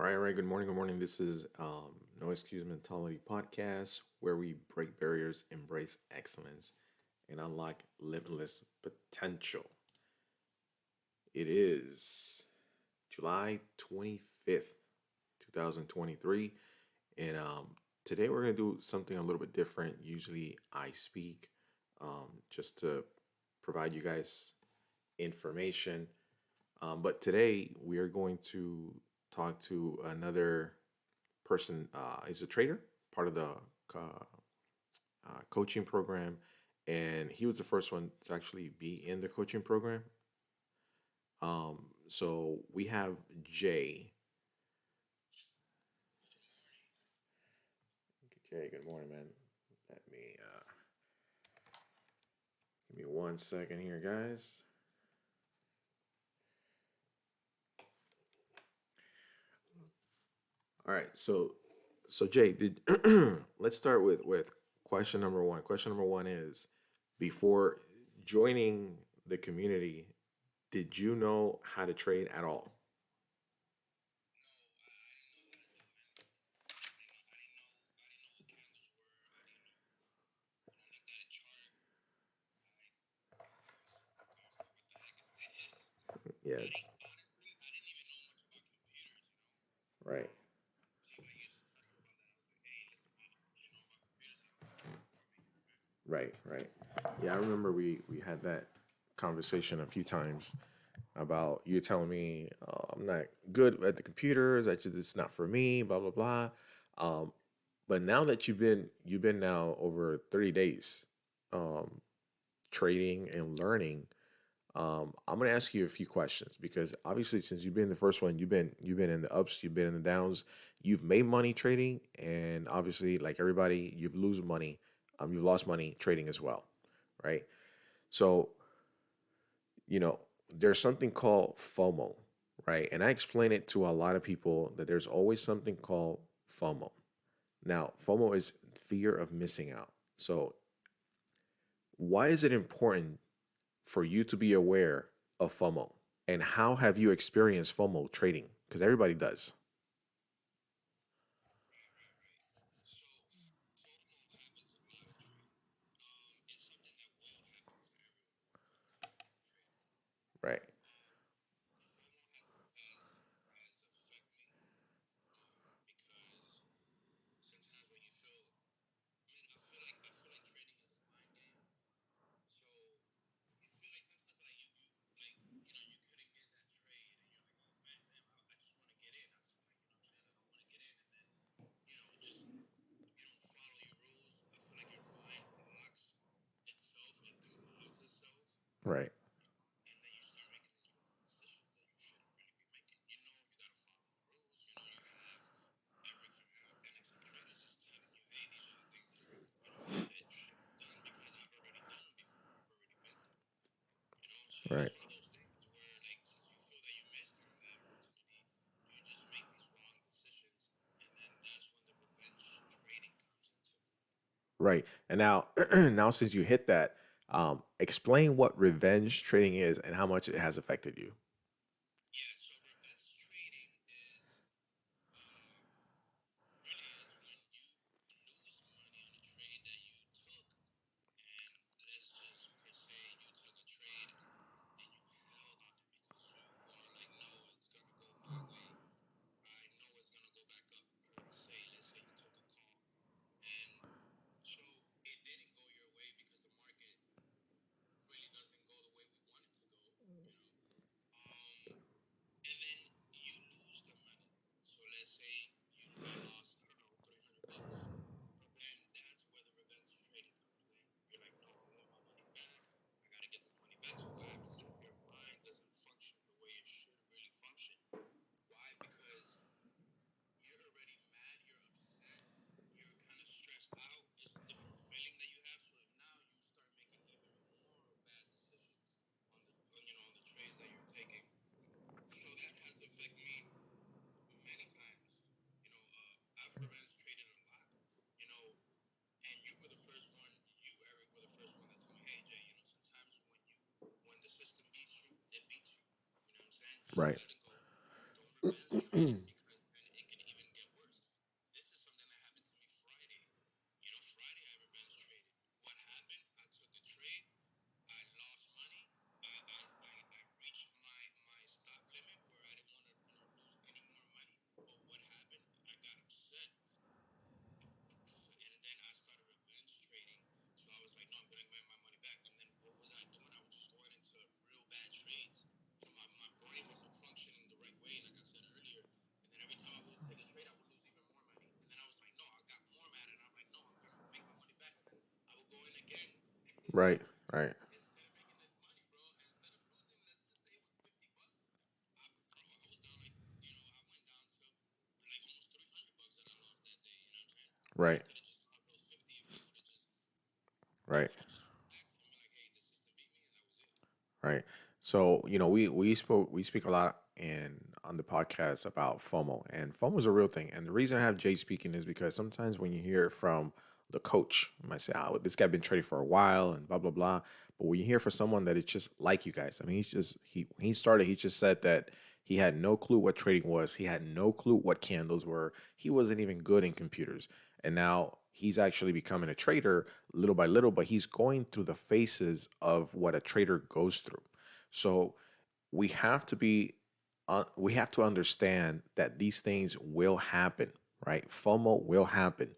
All right. Good morning. Good morning. This is No Excuse Mentality podcast, where we break barriers, embrace excellence, and unlock limitless potential. It is July 25th, 2023, and today we're gonna do something a little bit different. Usually, I speak just to provide you guys information, but today we are going to talk to another person. He's a trader, part of the uh, coaching program, and he was the first one to actually be in the coaching program. So we have Jay. Jay, good morning, man. Let me give me 1 second here, guys. All right, so Jay, did let's start with question number one. Question number one is, before joining the community, did you know how to trade at all? Yeah, it's right. Right, right. Yeah, I remember we had that conversation a few times about you telling me I'm not good at the computers. It's not for me. Blah blah blah. Um, but now that you've been now over 30 days, um, trading and learning, I'm gonna ask you a few questions because obviously since you've been the first one, you've been in the ups, you've been in the downs, you've made money trading, and obviously like everybody, you've lost money trading as well, right? So you know there's something called FOMO, right? And I explain it to a lot of people that there's always something called FOMO. Now, FOMO is fear of missing out. So why is it important for you to be aware of FOMO? And how have you experienced FOMO trading? Because everybody does. Right. Right. Right. Right. And now, now since you hit that, explain what revenge trading is and how much it has affected you. Right. Right. Right. Right. Right. Right. So, we speak a lot in on the podcast about FOMO, and FOMO is a real thing. And the reason I have Jay speaking is because sometimes when you hear it from the coach, you might say, "Oh, this guy been trading for a while," and blah blah blah. But when you hear from someone that it's just like you guys, I mean, when he started, he just said that he had no clue what trading was. He had no clue what candles were. He wasn't even good in computers, and now he's actually becoming a trader little by little, but he's going through the phases of what a trader goes through. So we have to be we have to understand that these things will happen, right? FOMO will happen.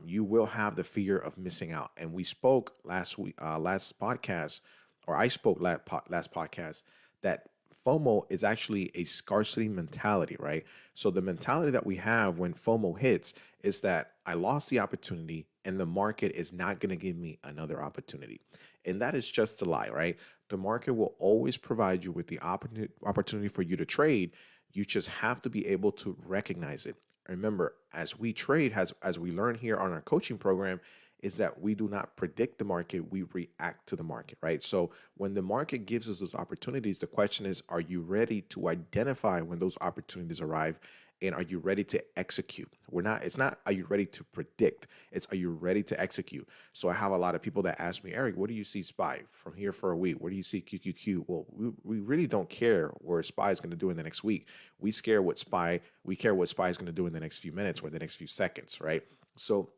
You will have the fear of missing out. And we spoke last week, last podcast, or I spoke last podcast, that FOMO is actually a scarcity mentality, right? So the mentality that we have when FOMO hits is that I lost the opportunity and the market is not going to give me another opportunity. And that is just a lie, right? The market will always provide you with the opportunity for you to trade. You just have to be able to recognize it. Remember, as we trade, as we learn here on our coaching program, is that we do not predict the market, we react to the market, right? So when the market gives us those opportunities, the question is, are you ready to identify when those opportunities arrive? And are you ready to execute? It's not, are you ready to predict? It's, are you ready to execute? So I have a lot of people that ask me, Eric, what do you see SPY from here for a week? Where do you see QQQ? Well, we really don't care where SPY is going to do in the next week. We care what SPY is going to do in the next few minutes or the next few seconds, right? So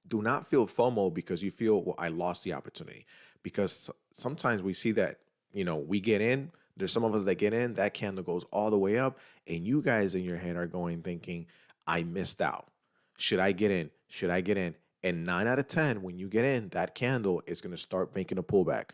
do not feel FOMO because you feel, well, I lost the opportunity. Because sometimes we see that, we get in, there's some of us that get in, that candle goes all the way up, and you guys in your head are going thinking, I missed out. Should I get in? Should I get in? And 9 out of 10, when you get in, that candle is going to start making a pullback.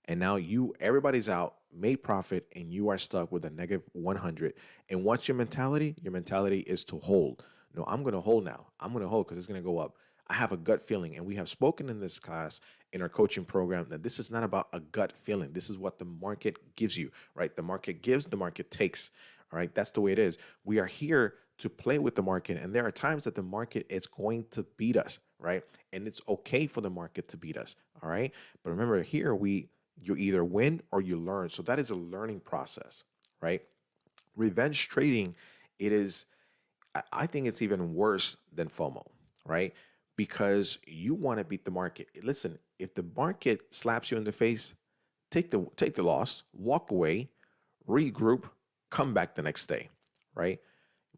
And now everybody's out, made profit, and you are stuck with a negative 100. And what's your mentality? Your mentality is to hold. No, I'm going to hold now. I'm going to hold because it's going to go up. I have a gut feeling, and we have spoken in this class in our coaching program that this is not about a gut feeling. This is what the market gives you, right? The market gives, the market takes. All right, that's the way it is. We are here to play with the market, and there are times that the market is going to beat us, right? And it's okay for the market to beat us. All right, but remember, here you either win or you learn. So that is a learning process, right? Revenge trading, it is, I think it's even worse than FOMO, right? Because you want to beat the market. Listen, if the market slaps you in the face, take the loss, walk away, regroup, come back the next day, right?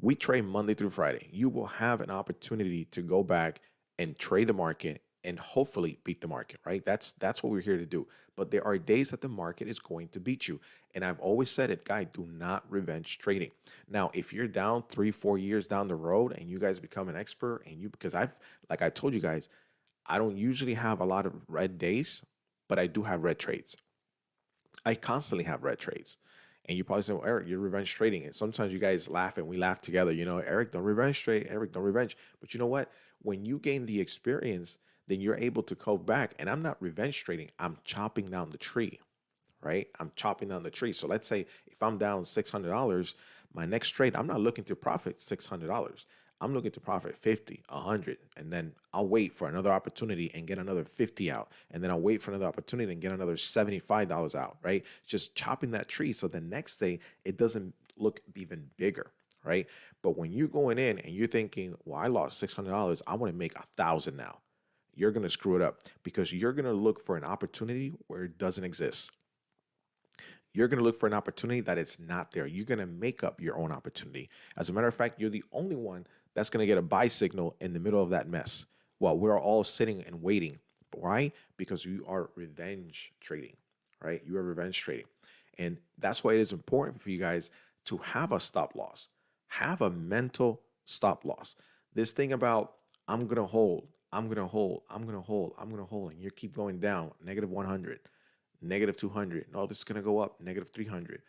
We trade Monday through Friday. You will have an opportunity to go back and trade the market and hopefully beat the market, right? That's what we're here to do. But there are days that the market is going to beat you. And I've always said it, guy, do not revenge trading. Now, if you're down 3, 4 years down the road and you guys become an expert and because like I told you guys, I don't usually have a lot of red days, but I do have red trades. I constantly have red trades. And you probably say, well, Eric, you're revenge trading. And sometimes you guys laugh and we laugh together. Eric, don't revenge trade. Eric, don't revenge. But you know what? When you gain the experience, then you're able to go back. And I'm not revenge trading. I'm chopping down the tree, right? I'm chopping down the tree. So let's say if I'm down $600, my next trade, I'm not looking to profit $600. I'm looking to profit 50, 100, and then I'll wait for another opportunity and get another 50 out. And then I'll wait for another opportunity and get another $75 out, right? Just chopping that tree so the next day it doesn't look even bigger, right? But when you're going in and you're thinking, well, I lost $600, I want to make 1,000 now. You're going to screw it up because you're going to look for an opportunity where it doesn't exist. You're going to look for an opportunity that is not there. You're going to make up your own opportunity. As a matter of fact, you're the only one that's going to get a buy signal in the middle of that mess while we're all sitting and waiting. Why? Because you are revenge trading, right? You are revenge trading. And that's why it is important for you guys to have a stop loss, have a mental stop loss. This thing about, I'm going to hold, I'm going to hold, I'm going to hold, I'm going to hold, and you keep going down, negative 100, negative 200. No, this is going to go up, negative 300.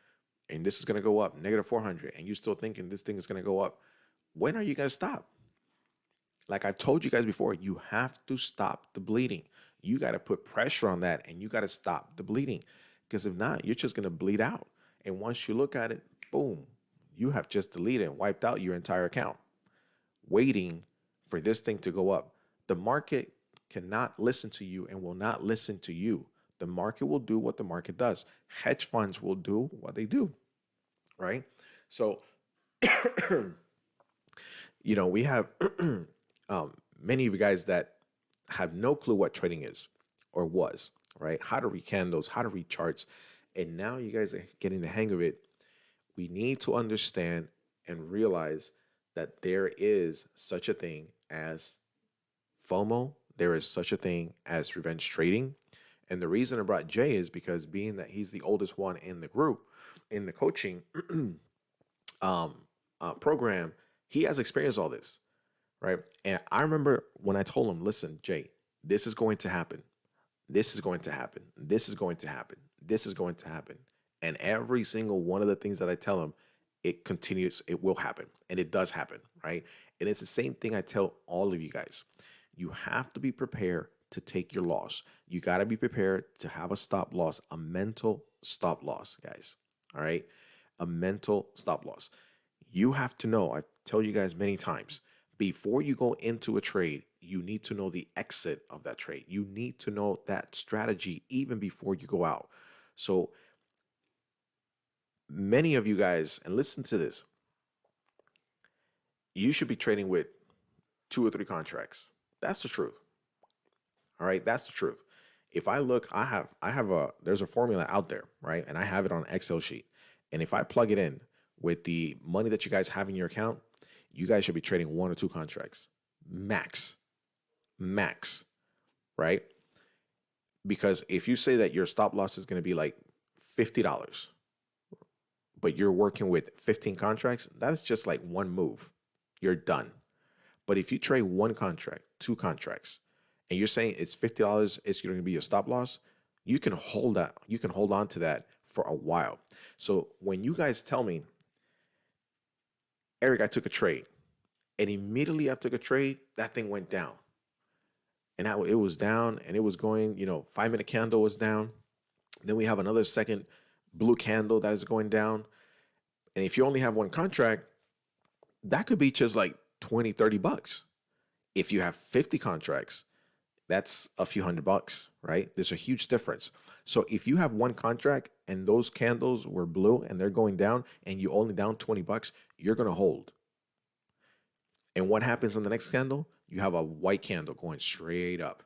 And this is going to go up, negative 400. And you're still thinking this thing is going to go up. When are you going to stop? Like I've told you guys before, you have to stop the bleeding. You got to put pressure on that and you got to stop the bleeding. Because if not, you're just going to bleed out. And once you look at it, boom, you have just deleted and wiped out your entire account, waiting for this thing to go up. The market cannot listen to you and will not listen to you. The market will do what the market does. Hedge funds will do what they do, right? So, we have many of you guys that have no clue what trading is or was, right? How to read candles, how to read charts. And now you guys are getting the hang of it. We need to understand and realize that there is such a thing as FOMO. There is such a thing as revenge trading. And the reason I brought Jay is because being that he's the oldest one in the group, in the coaching um, program, he has experienced all this, right? And I remember when I told him, listen, Jay, this is going to happen. This is going to happen. This is going to happen. This is going to happen. And every single one of the things that I tell him, it continues, it will happen. And it does happen, right? And it's the same thing I tell all of you guys. You have to be prepared to take your loss. You got to be prepared to have a stop loss, a mental stop loss, guys. All right? A mental stop loss. You have to know, I tell you guys many times, before you go into a trade, you need to know the exit of that trade. You need to know that strategy even before you go out. So many of you guys, and listen to this, you should be trading with 2 or 3 contracts. That's the truth. All right, that's the truth. If I look, I have a there's a formula out there, right? And I have it on an Excel sheet. And if I plug it in with the money that you guys have in your account, you guys should be trading 1 or 2 contracts. Max. Max, right? Because if you say that your stop loss is going to be like $50, but you're working with 15 contracts, that's just like one move. You're done. But if you trade 1 contract, 2 contracts, and you're saying it's $50, it's going to be your stop loss, you can hold that. You can hold on to that for a while. So when you guys tell me, Eric, I took a trade, and immediately after I took a trade, that thing went down. And it was down and it was going, 5 minute candle was down. Then we have another second blue candle that is going down. And if you only have 1 contract, that could be just like 20, $30. If you have 50 contracts, that's a few $100, right? There's a huge difference. So if you have 1 contract and those candles were blue and they're going down and you only down $20, you're going to hold. And what happens on the next candle? You have a white candle going straight up.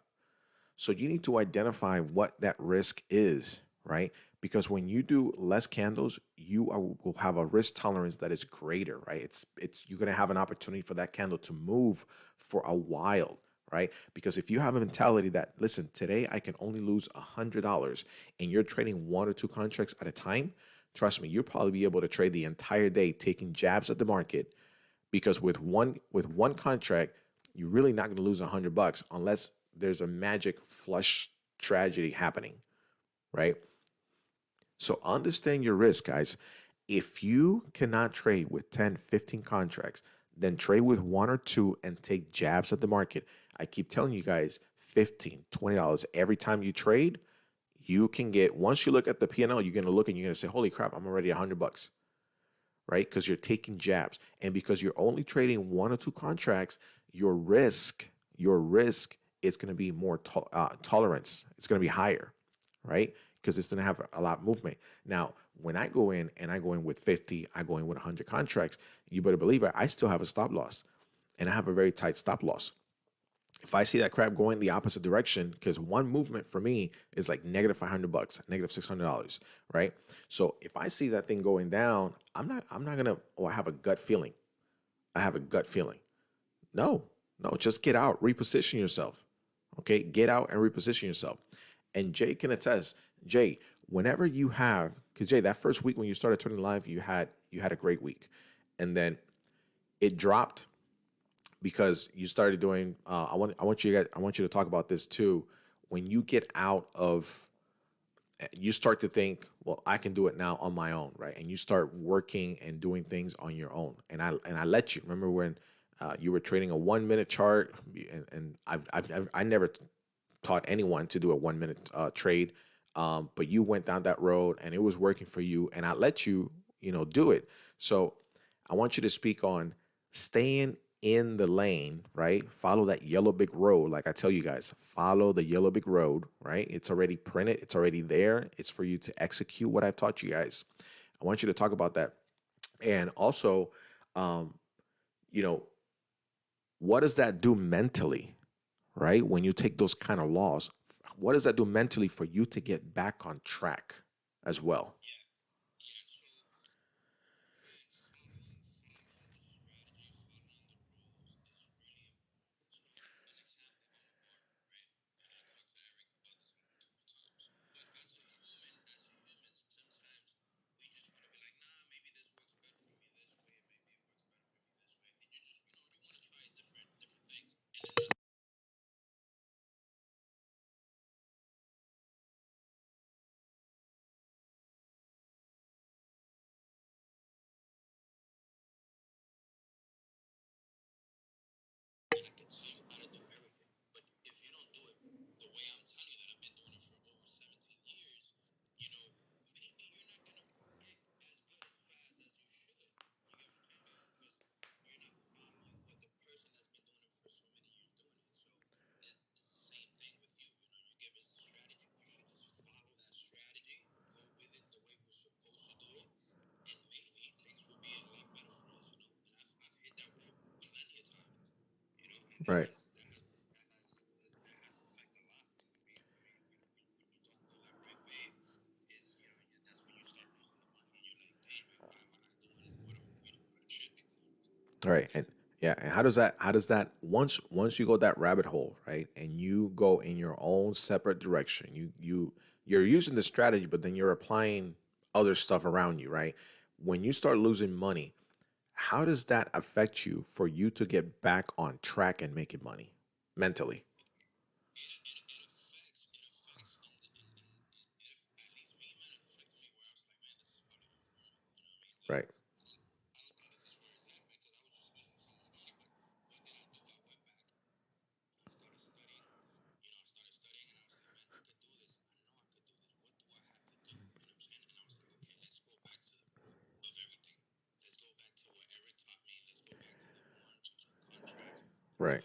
So you need to identify what that risk is, right? Because when you do less candles, will have a risk tolerance that is greater, right? It's you're gonna have an opportunity for that candle to move for a while, right? Because if you have a mentality that, listen, today I can only lose $100, and you're trading 1 or 2 contracts at a time, trust me, you'll probably be able to trade the entire day taking jabs at the market. Because with one contract, you're really not going to lose $100 unless there's a magic flush tragedy happening, right? So understand your risk, guys. If you cannot trade with 10, 15 contracts, then trade with 1 or 2 and take jabs at the market. I keep telling you guys, $15, $20 every time you trade, you can get, once you look at the P&L, you're going to look and you're going to say, holy crap, I'm already $100, right? Because you're taking jabs. And because you're only trading 1 or 2 contracts, your risk is going to be more tolerance. It's going to be higher, right? Because it's going to have a lot of movement. Now, when I go in and I go in with 50, I go in with 100 contracts, you better believe it, I still have a stop loss. And I have a very tight stop loss. If I see that crap going the opposite direction, because one movement for me is like -$500, -$600, right? So if I see that thing going down, I'm not gonna. Oh, I have a gut feeling. I have a gut feeling. No, no, just get out, reposition yourself. Okay, get out and reposition yourself. And Jay can attest. Jay, whenever you have, because Jay, that first week when you started turning live, you had a great week, and then it dropped because you started doing. I want you to talk about this too. When you get out of, you start to think, well, I can do it now on my own, right? And you start working and doing things on your own. And I let you. Remember when you were trading a 1 minute chart, and I never taught anyone to do a 1 minute trade, but you went down that road and it was working for you, and I let you, do it. So I want you to speak on staying in the lane, right? Follow that yellow big road. Like I tell you guys, follow the yellow big road, right? It's already printed, it's already there. It's for you to execute what I've taught you guys. I want you to talk about that. And also, um, you know, what does that do mentally, right? When you take those kind of laws, what does that do mentally for you to get back on track as well? Right. Right. And yeah, and how does that once you go that rabbit hole, right? And you go in your own separate direction. You're using the strategy, but then you're applying other stuff around you, right? When you start losing money, how does that affect you for you to get back on track and making money mentally? Right. Right.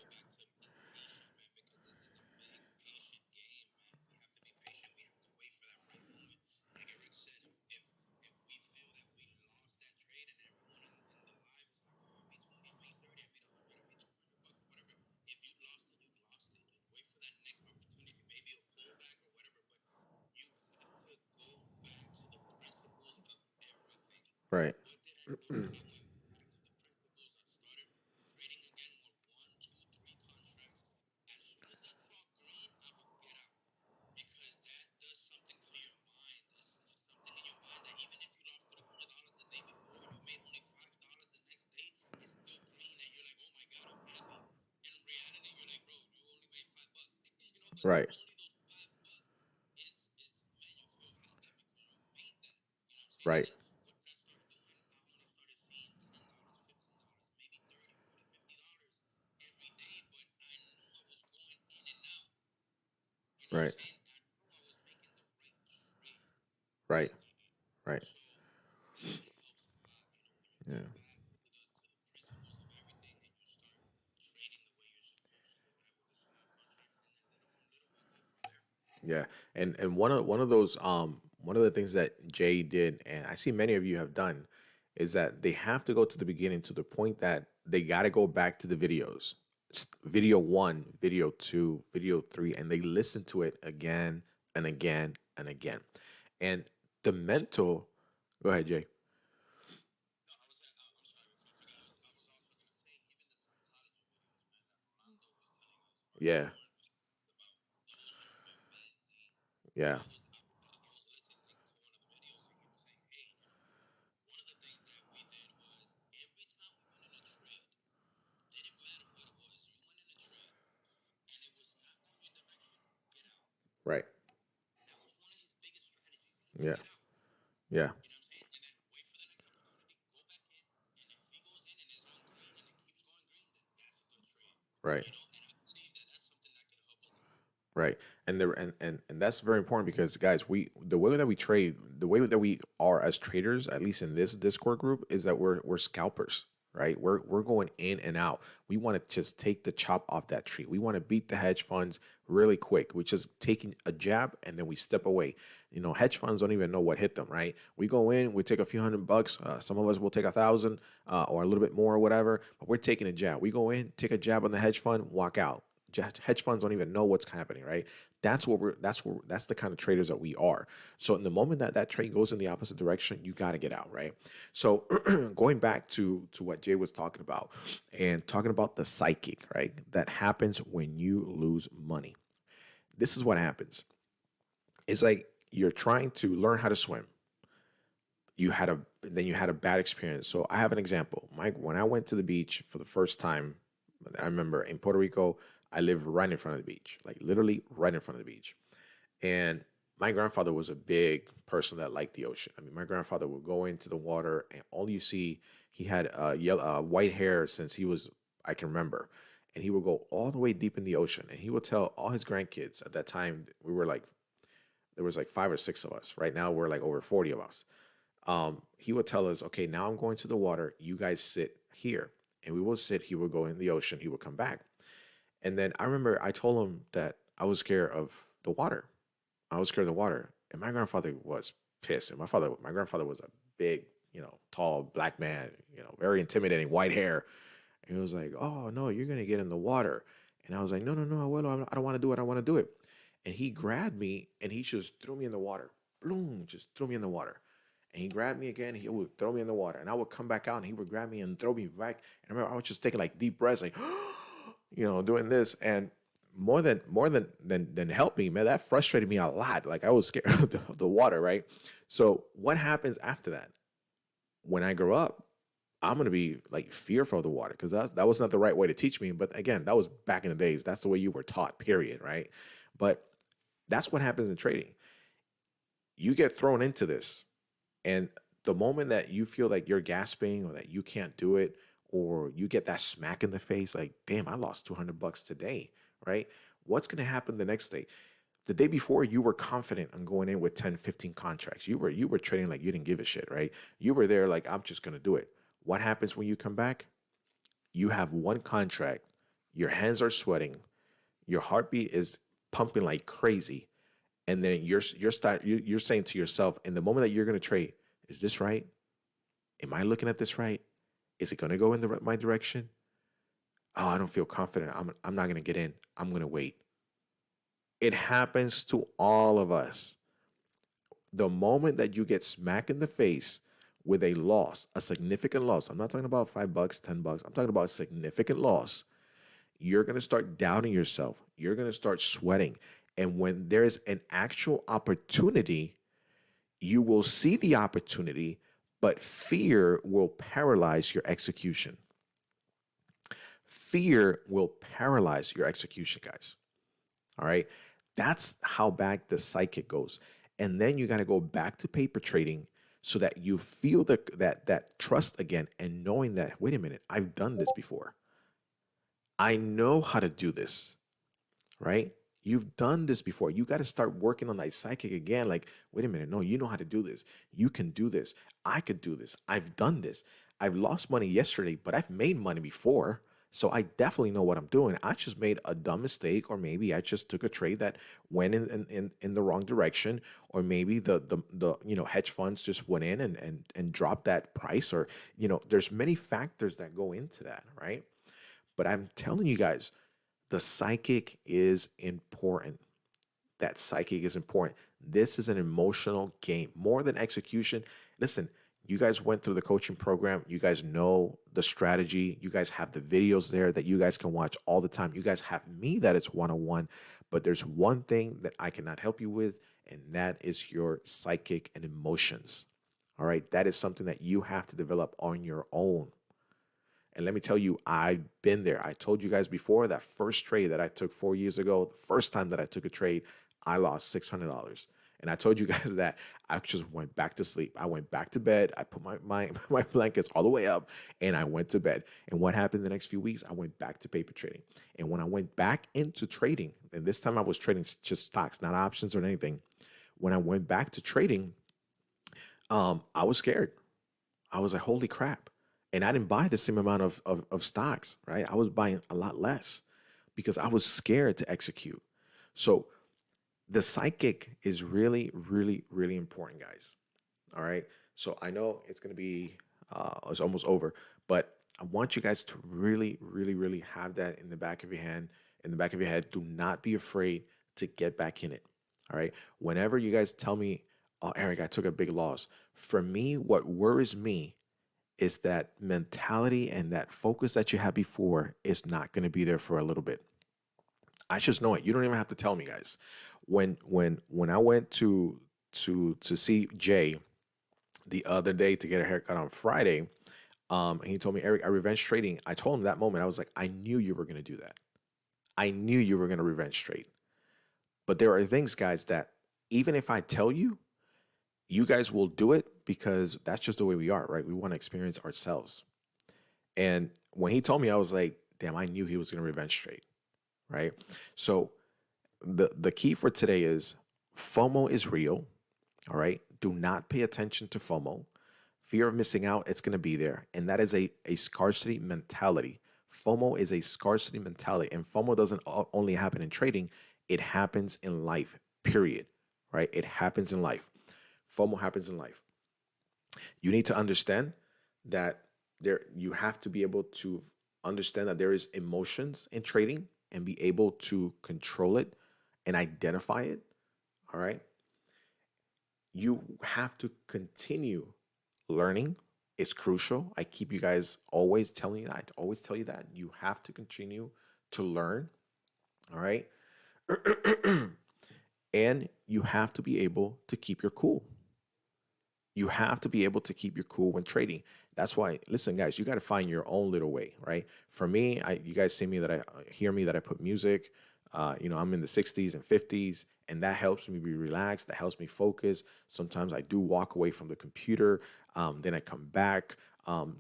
Right. Right. Right. Right. Right. Right. Yeah. Yeah, and one of those one of the things that Jay did, and I see many of you have done, is that they have to go to the beginning to the point that they got to go back to the videos, video one, video two, video three, and they listen to it again and again and again, and the mental. Go ahead, Jay. Yeah, yeah, right. Yeah, yeah, right, Right. And that's very important because guys, the way that we trade, the way that we are as traders, at least in this Discord group, is that we're scalpers, right? We're going in and out. We want to just take the chop off that tree. We want to beat the hedge funds really quick. We're just taking a jab and then we step away. You know, hedge funds don't even know what hit them, right? We go in, we take a few $100. Some of us will take 1,000 or a little bit more or whatever, but we're taking a jab. We go in, take a jab on the hedge fund, walk out. Hedge funds don't even know what's happening, right? That's the kind of traders that we are. So in the moment that that trade goes in the opposite direction, you got to get out, right? So going back to what Jay was talking about and talking about the psychic, right? That happens when you lose money. This is what happens. It's like you're trying to learn how to swim. You had a bad experience. So I have an example. Mike, when I went to the beach for the first time, I remember in Puerto Rico, I lived right in front of the beach, like literally right in front of the beach. And my grandfather was a big person that liked the ocean. I mean, my grandfather would go into the water, and all you see, he had white hair since he was, I can remember. And he would go all the way deep in the ocean. And he would tell all his grandkids at that time, we were like, there was like 5 or 6 of us. Right now, we're like over 40 of us. He would tell us, okay, now I'm going to the water. You guys sit here. And we will sit. He would go in the ocean. He would come back. And then I remember I told him that I was scared of the water. I was scared of the water. And my grandfather was pissed. And my grandfather was a big, tall black man, very intimidating, white hair. And he was like, "Oh no, you're gonna get in the water." And I was like, "No, no, no, I don't want to do it. I want to do it." And he grabbed me and he just threw me in the water. Boom, just threw me in the water. And he grabbed me again. He would throw me in the water, and I would come back out, and he would grab me and throw me back. And I remember I was just taking like deep breaths, like, doing this. And more than help me, man, that frustrated me a lot. Like I was scared of the water, right? So what happens after that? When I grow up, I'm gonna be like fearful of the water because that was not the right way to teach me. But again, that was back in the days. That's the way you were taught, period, right? But that's what happens in trading. You get thrown into this, and the moment that you feel like you're gasping or that you can't do it, or you get that smack in the face, like, damn, I lost $200 today, right? What's gonna happen the next day? The day before, you were confident on going in with 10, 15 contracts. You were trading like you didn't give a shit, right? You were there like, I'm just gonna do it. What happens when you come back? You have one contract, your hands are sweating, your heartbeat is pumping like crazy, and then you're saying to yourself in the moment that you're going to trade, is this right? Am I looking at this right? Is it going to go in my direction? Oh, I don't feel confident. I'm not going to get in. I'm going to wait. It happens to all of us. The moment that you get smacked in the face with a loss, a significant loss, I'm not talking about $5, $10, I'm talking about a significant loss, you're going to start doubting yourself. You're going to start sweating. And when there's an actual opportunity, you will see the opportunity, but fear will paralyze your execution. Fear will paralyze your execution, guys. All right. That's how back the psychic goes. And then you got to go back to paper trading so that you feel that trust again and knowing that, wait a minute, I've done this before. I know how to do this, right? You've done this before. You got to start working on that psychic again. Like, wait a minute, no, you know how to do this. You can do this. I could do this. I've done this. I've lost money yesterday, but I've made money before. So I definitely know what I'm doing. I just made a dumb mistake, or maybe I just took a trade that went in the wrong direction, or maybe the hedge funds just went in and dropped that price, or there's many factors that go into that, right? But I'm telling you guys, the psychic is important. That psychic is important. This is an emotional game more than execution. Listen, you guys went through the coaching program. You guys know the strategy. You guys have the videos there that you guys can watch all the time. You guys have me that it's one on one. But there's one thing that I cannot help you with, and that is your psychic and emotions. All right. That is something that you have to develop on your own. And let me tell you, I've been there. I told you guys before that first trade that I took 4 years ago, the first time that I took a trade, I lost $600. And I told you guys that I just went back to sleep. I went back to bed. I put my my blankets all the way up and I went to bed. And what happened the next few weeks? I went back to paper trading. And when I went back into trading, and this time I was trading just stocks, not options or anything. When I went back to trading, I was scared. I was like, holy crap. And I didn't buy the same amount of stocks, right? I was buying a lot less because I was scared to execute. So the psychic is really, really, really important, guys. All right. So I know it's going to be, it's almost over, but I want you guys to really, really, really have that in the back of your hand, in the back of your head. Do not be afraid to get back in it. All right. Whenever you guys tell me, oh, Eric, I took a big loss. For me, what worries me is that mentality and that focus that you had before is not going to be there for a little bit. I just know it. You don't even have to tell me, guys. When I went to see Jay the other day to get a haircut on Friday, and he told me, Eric, I revenge trading. I told him that moment, I was like, I knew you were going to do that. I knew you were going to revenge trade. But there are things, guys, that even if I tell you, you guys will do it because that's just the way we are, right? We want to experience ourselves. And when he told me, I was like, damn, I knew he was going to revenge trade, right? So the key for today is FOMO is real. All right. Do not pay attention to FOMO. Fear of missing out, it's going to be there. And that is a scarcity mentality. FOMO is a scarcity mentality. And FOMO doesn't only happen in trading, it happens in life, period. Right? It happens in life. FOMO happens in life. You need to understand that you have to be able to understand that there is emotions in trading and be able to control it and identify it. All right. You have to continue learning. It's crucial. I keep you guys always telling you that. I always tell you that you have to continue to learn. All right. And you have to be able to keep your cool. You have to be able to keep your cool when trading. That's why, listen, guys, you got to find your own little way, right? For me, you guys see me that I hear me that I put music. I'm in the 60s and 50s, and that helps me be relaxed. That helps me focus. Sometimes I do walk away from the computer, then I come back.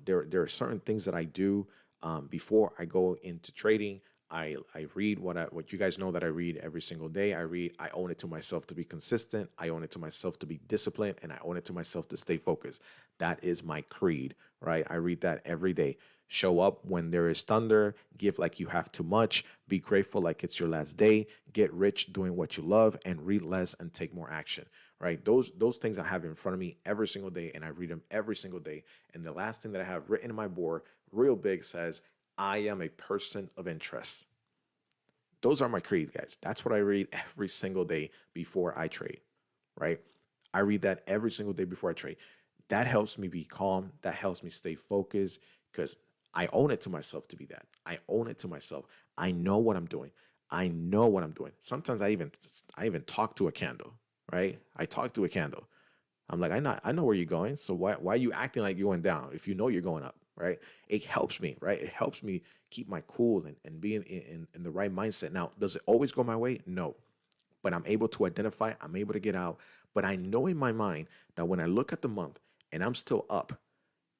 There are certain things that I do before I go into trading. I read what you guys know that I read every single day. I own it to myself to be consistent. I own it to myself to be disciplined, and I own it to myself to stay focused. That is my creed, right? I read that every day. Show up when there is thunder, give like you have too much, be grateful like it's your last day, get rich doing what you love, and read less and take more action. Right? Those things I have in front of me every single day, and I read them every single day. And the last thing that I have written in my board, real big, says I am a person of interest. Those are my creed, guys. That's what I read every single day before I trade, right? I read that every single day before I trade. That helps me be calm. That helps me stay focused because I own it to myself to be that. I own it to myself. I know what I'm doing. I know what I'm doing. Sometimes I even talk to a candle, right? I talk to a candle. I'm like, I know where you're going. So why are you acting like you're going down if you know you're going up, right? It helps me, right? It helps me keep my cool and be in the right mindset. Now, does it always go my way? No. But I'm able to identify, I'm able to get out. But I know in my mind that when I look at the month and I'm still up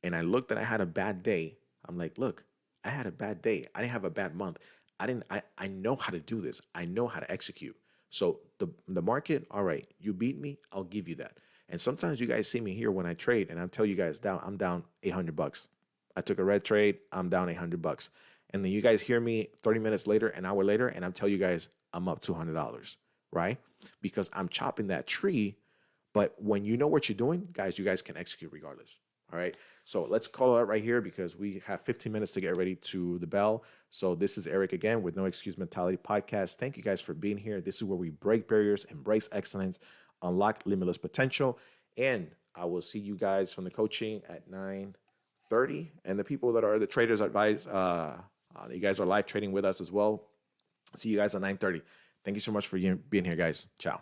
and I look that I had a bad day, I'm like, look, I had a bad day. I didn't have a bad month. I know how to do this. I know how to execute. So the market, all right, you beat me, I'll give you that. And sometimes you guys see me here when I trade and I tell you guys I'm down $800. I took a red trade, I'm down $800. And then you guys hear me 30 minutes later, an hour later, and I'm telling you guys I'm up $200, right? Because I'm chopping that tree. But when you know what you're doing, guys, you guys can execute regardless. All right. So let's call it out right here because we have 15 minutes to get ready to the bell. So this is Eric again with No Excuse Mentality Podcast. Thank you guys for being here. This is where we break barriers, embrace excellence, unlock limitless potential. And I will see you guys from the coaching at 9:30. And the people that are the traders advise, you guys are live trading with us as well. See you guys at 9:30. Thank you so much for being here, guys. Ciao.